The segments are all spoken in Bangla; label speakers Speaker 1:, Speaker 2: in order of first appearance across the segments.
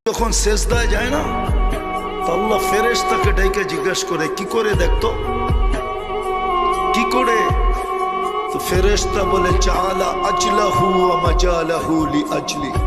Speaker 1: যখন সেজদায় যায় না, আল্লাহ ফেরেশতাকে ডাইকে জিজ্ঞেস করে, কি করে দেখতো, কি করে? তো ফেরেশতা বলে, চালা আজলাহু ওয়া মাজালাহু লিআজলিক।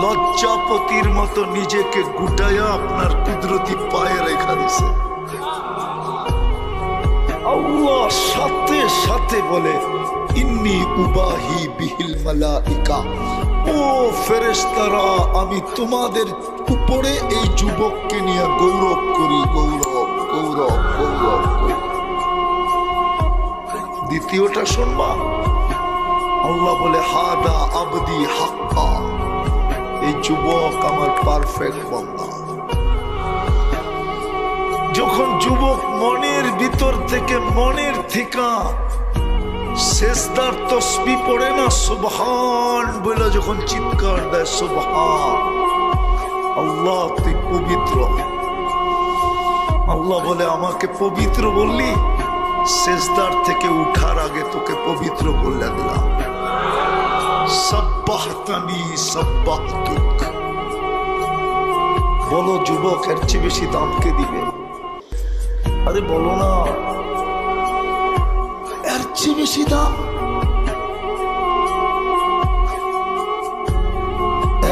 Speaker 1: লজ্জাপতির মতো নিজেকে গুটায়া আপনার কুদরতি পায়ে রেখা দিছে। আল্লাহ সাথে সাথে বলে, ইন্নী উবাহি বিহিল মালাইকা, ও ফেরেশতারা, আমি তোমাদের উপরে এই যুবককে নিয়ে গৌরব করি, গৌরব গৌরব গৌরব করি। দ্বিতীয়টা শুনবা, আল্লাহ বলে, হাদা আবদি হাক্কা, এই যুবক আমার পারফেক্ট বান্দা। যখন যুবক মনের ভিতর থেকে, মনের ঠিকা সেজদার তসবিহ পড়ে না, সুবহান বলে যখন চিৎকার দেয়, সুবহান, আল্লাহ তুই পবিত্র। আল্লাহ বলে, আমাকে পবিত্র বললি, সেজদার থেকে উঠার আগে তোকে পবিত্র বলে দিলাম। সাব্বাহতানি সাব্বাহতুক। বলো যুবক, এর চেয়ে বেশি দাম কে দিবে? আরে বলো না, এর চেয়ে বেশি দাম,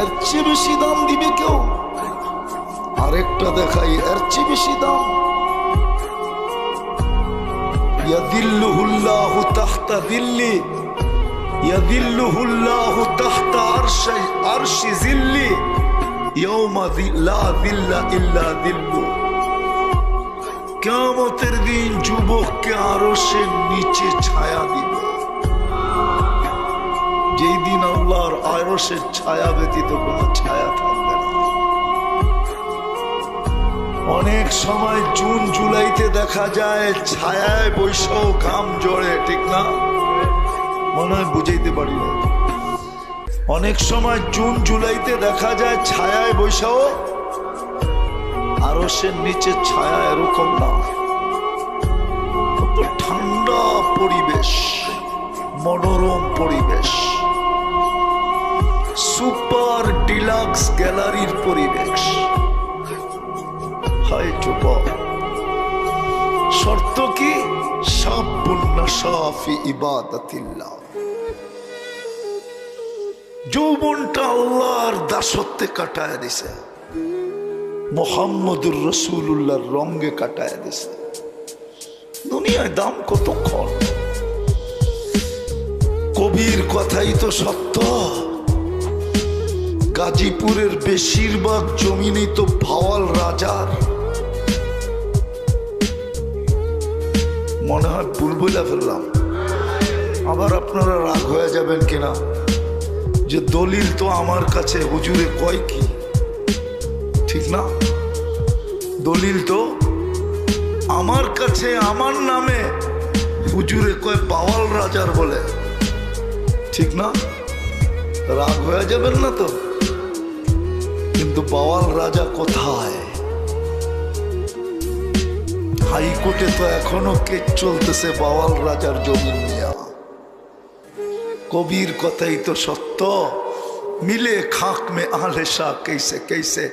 Speaker 1: এর চেয়ে বেশি দাম দিবে কেউ? আরেকটা দেখাই, এর চেয়ে বেশি দাম। ইয়াদিল্লুহুল্লাহু তাহতা দিল্লি, ইয়াদিল্লুহুল্লাহু তাহতা আরশি জিল্লি, ইয়াউমা লা দিল্লা ইল্লা দিল্লু। কিয়ামতের দিন যুবককে আরশের নিচে ছায়া দিবে, যেই দিন আল্লাহর আরশের ছায়া ব্যতীত কোনো ছায়া থাকবে না। অনেক সময় জুন জুলাইতে দেখা যায় ছায়ায় বৈশাখ ঘাম ঝরে, ঠিক না? মনে হয় বুঝাইতে পারি না। অনেক সময় জুন জুলাইতে দেখা যায় ছায়ায় বৈশাখ, আরশের নিচে ছায়া এরকম না। ঠান্ডা পরিবেশ, মনোরম পরিবেশ, সুপার ডিলাক্স গ্যালারির পরিবেশ। হায় যুবক, শর্ত কি? শাবুন নাশা ফি ইবাদাতিল্লাহ। যৌবনটা আল্লাহর দাসত্বে কাটায় দিছে, মুহাম্মদুর রাসূলুল্লাহর রঙে কাটায় দিছে। দুনিয়ায় দাম কতক্ষণ? কবির কথাই তো সত্য। গাজীপুরের বেশিরভাগ জমিনই তো ভাওয়াল রাজার। মনে হয় ভুল বলে ফেললাম, আবার আপনারা রাগ হয়ে যাবেন কিনা, যে দলিল তো আমার কাছে, হুজুরে কয় কি, ঠিক না? দলিল তো আমার কাছে, আমার নামে, হুজুরে কয় বাওয়াল রাজার বলে, ঠিক না? রাগ হয়ে যাবেন না তো? কিন্তু বাওয়াল রাজা কোথায়? হাইকোর্টে তো এখনো কেস চলতেছে বাওয়াল রাজার জমি নিয়ে। কবির কথাই তো সত্য। मिले खाक में आले शाह कैसे कैसे,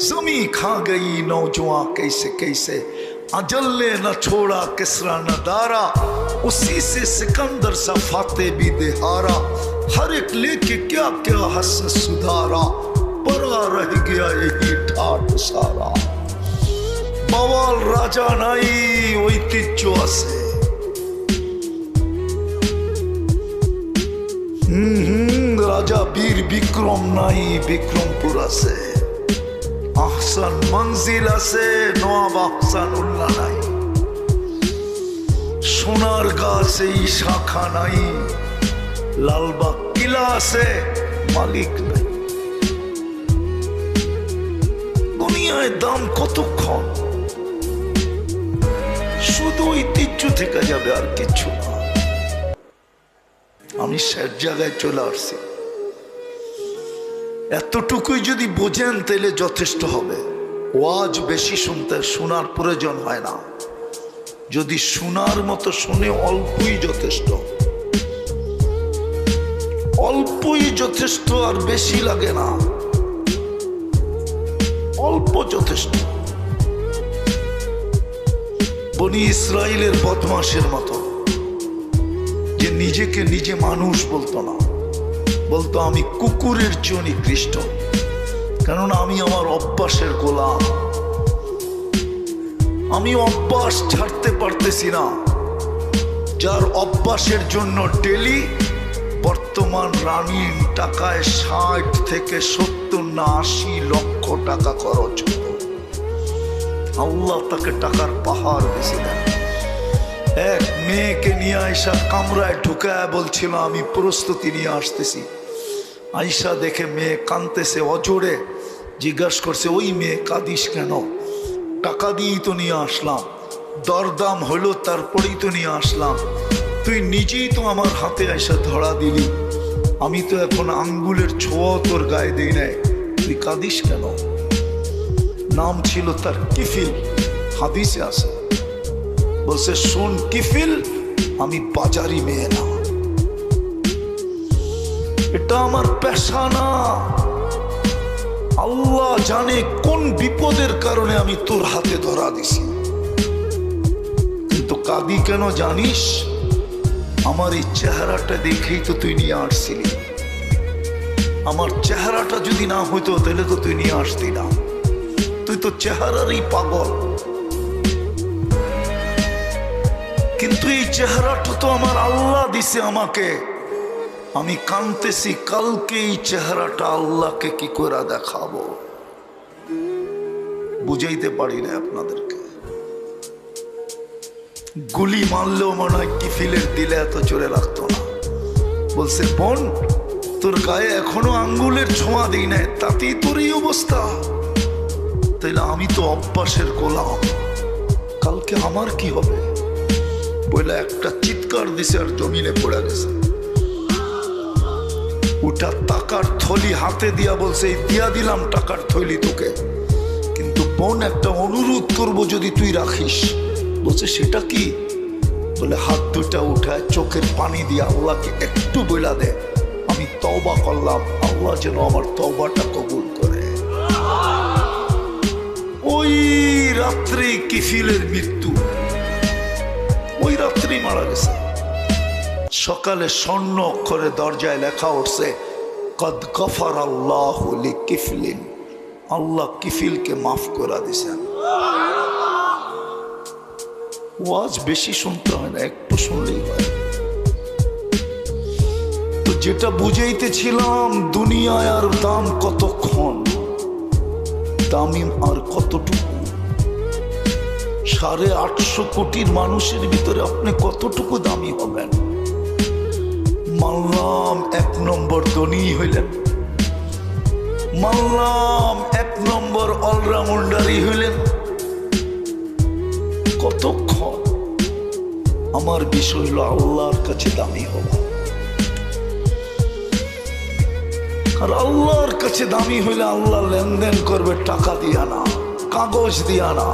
Speaker 1: जमी खा गई नौजवां कैसे कैसे, अजल ने न छोड़ा किसरा न दारा, उसी से सिकंदर सा फाते भी देहारा, हर एक लेके क्या क्या हस सुधारा, परा रह गया यही ठाट सारा। बावाल राजा नाई ঐতিহ্য আছে। রাজা বীর বিক্রম নাই, বিক্রমপুর আছে। আহসান মঞ্জিল আছে, নওয়াব আহসানুল্লাহ নাই। সোনার গাছে শাখা নাই, লালবাগ কিলা আছে, মালিক নাই। দুনিয়ায় দাম কতক্ষণ? শুধু ঐতিহ্য থেকে যাবে, আর কিছু না। আমি শেষ জায়গায় চলে আসছি। এতটুকুই যদি বোঝেন তাহলে যথেষ্ট হবে। ওয়াজ বেশি শুনতে, শোনার প্রয়োজন হয় না। যদি শোনার মতো শুনে, অল্পই যথেষ্ট, অল্পই যথেষ্ট, আর বেশি লাগে না। যথেষ্ট। বনি ইসরাইলের বদমাশের মতো, যে নিজেকে নিজে মানুষ বলতো না, বলতো আমি কুকুরের চেয়ে নিকৃষ্ট, কেননা আমি আমার অভ্যাসের গোলাম। আমি অভ্যাস ছাড়তে পারতেছি না, যার অভ্যাসের জন্য ডেলি বর্তমান রানিং টাকায় 60 থেকে 70 না 80 লক্ষ টাকা খরচ হতো। আল্লাহ তাকে টাকার পাহাড় বেশি দেন। এক মেয়েকে নিয়ে আয়সা কামরায় ঢুকায় বলছিল আমি প্রস্তুতি নিয়ে আসতেছি। আয়সা দেখে মেয়ে কাঁদতেছে অজোরে, জিজ্ঞাসা করছে ওই মেয়ে কাঁদিস কেন? টাকা দিয়েই তো নিয়ে আসলাম, দরদাম হলো তারপরেই তো নিয়ে আসলাম, তুই নিজেই তো আমার হাতে আয়সা ধরা দিলি, আমি তো এখন আঙ্গুলের ছোঁয়াও তোর গায়ে দিই নাই, তুই কাঁদিস কেন? নাম ছিল তার কিফিল, হাদিসে আছে। বলছে শোন কিফিল, আমি বাজারি মেয়ে না, এটা আমার পেশা না। আল্লাহ জানে কোন বিপদের কারণে আমি তোর হাতে ধরা দিছি, কিন্তু কাঁদি কেন জানিস? আমার এই চেহারাটা দেখেই তো তুই নিয়ে আসছিলি, আমার চেহারাটা যদি না হইতো তাহলে তো তুই নিয়ে আসতি না, তুই তো চেহারারই পাগল। কিন্তু এই চেহারাটা তো আমার আল্লাহ দিছে আমাকে, আমি কাঁদতেছি কালকে এই চেহারাটা আল্লাহকে কি করে দেখাবো? বুঝাইতে পারি না আপনাদেরকে। গুলি মারলেও মনে হয় কিফিলের দিলে এত জোরে লাগতো না। বলছে বোন, তোর গায়ে এখনো আঙ্গুলের ছোঁয়া দিই নাই, তাতেই তোর এই অবস্থা, তাইলে আমি তো অভ্যাসের গোলাম, কালকে আমার কি হবে? বলে একটা চিৎকার দিছে আর জমিনে পড়ে গেছে। ওটা টাকার থলি হাতে দিয়া বলছে দিয়া দিলাম টাকার থলি তোকে, কিন্তু বোন একটা অনুরোধ করব যদি তুই রাখিস। বলছে সেটা কি? বলে হাত দুটা উঠায় চোখের পানি দিয়ে আল্লাহকে একটু বইলা দে আমি তওবা করলাম, আল্লাহ যেন আমার তওবাটা কবুল করে। ওই রাত্রি কিফিলের মৃত্যু, ওই রাত্রি মারা গেছে। সকালে স্বর্ণ অক্ষরে দরজায় লেখা উঠছে কদ গফার আল্লাহু লিকিফলিন, আল্লাহ কিফিলকে মাফ করে দিয়েছেন। ওয়াজ বেশি শুনতে হয় না, একটু শুনলেই হয়। তো যেটা বুঝাইতেছিলাম, দুনিয়ায় আর দাম কতক্ষণ, দামি আর কতটুকু? 850 কোটির মানুষের ভিতরে আপনি কতটুকু দামি হবেন? মানলাম 1 নম্বর ধনী হইলেন, মানলাম 1 নম্বর অলরাউন্ডারই হইলেন, কতক্ষণ? আমার বিষয় হলো আল্লাহর কাছে দামি হওয়া। আর আল্লাহর কাছে দামি হইলে আল্লাহ লেনদেন করবে টাকা দিয়া না, কাগজ দিয়া না।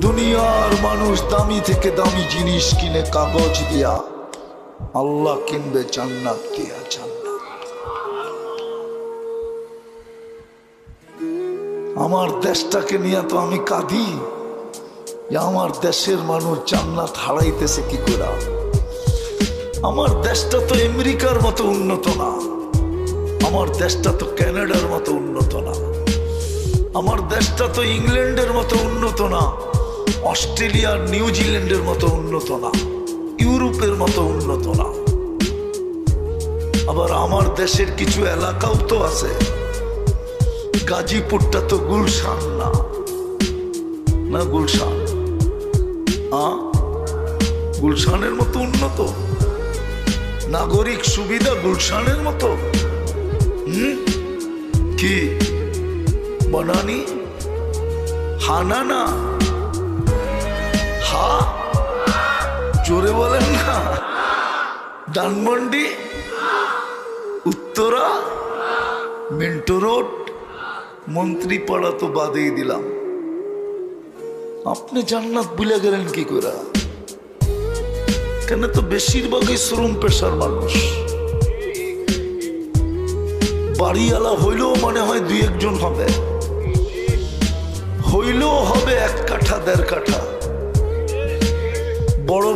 Speaker 1: দুনিয়ার মানুষ দামি থেকে দামি জিনিস কিনে কাগজ দিয়া, আল্লাহ কিনবে জান্নাত দিয়া, জান্নাত। আমার দেশটাকে নিয়ে তো আমি কাঁদি যে আমার দেশের মানুষ জান্নাত হারাইতেছে কি করে। আমার দেশটা তো আমেরিকার মতো উন্নত না, আমার দেশটা তো কানাডার মতো উন্নত না, আমার দেশটা তো ইংল্যান্ডের মতো উন্নত না, অস্ট্রেলিয়া নিউজিল্যান্ডের মতো উন্নত না, ইউরোপের মতো উন্নত না। আবার আমার দেশের কিছু এলাকাও তো আছে, গাজীপুরটা তো গুলশান না, না গুলশান, গুলশানের মতো উন্নত, নাগরিক সুবিধা গুলশানের মতো। কি বনানি? হানা না, হা জোরে বলেন না। ধানমন্ডি, উত্তরা, মিন্টো রোড, মন্ত্রীপাড়া তো বাদেই দিলাম। আপনি জান্নাত ভুলে গেলেন কি করে? কেন? তো বেশিরভাগই শ্রম পেশার মানুষ, বাড়িওয়ালা হইলেও মনে হয় 2-1 জন হবে, হবে 1 কাঠা 1.5 কাঠা। বড়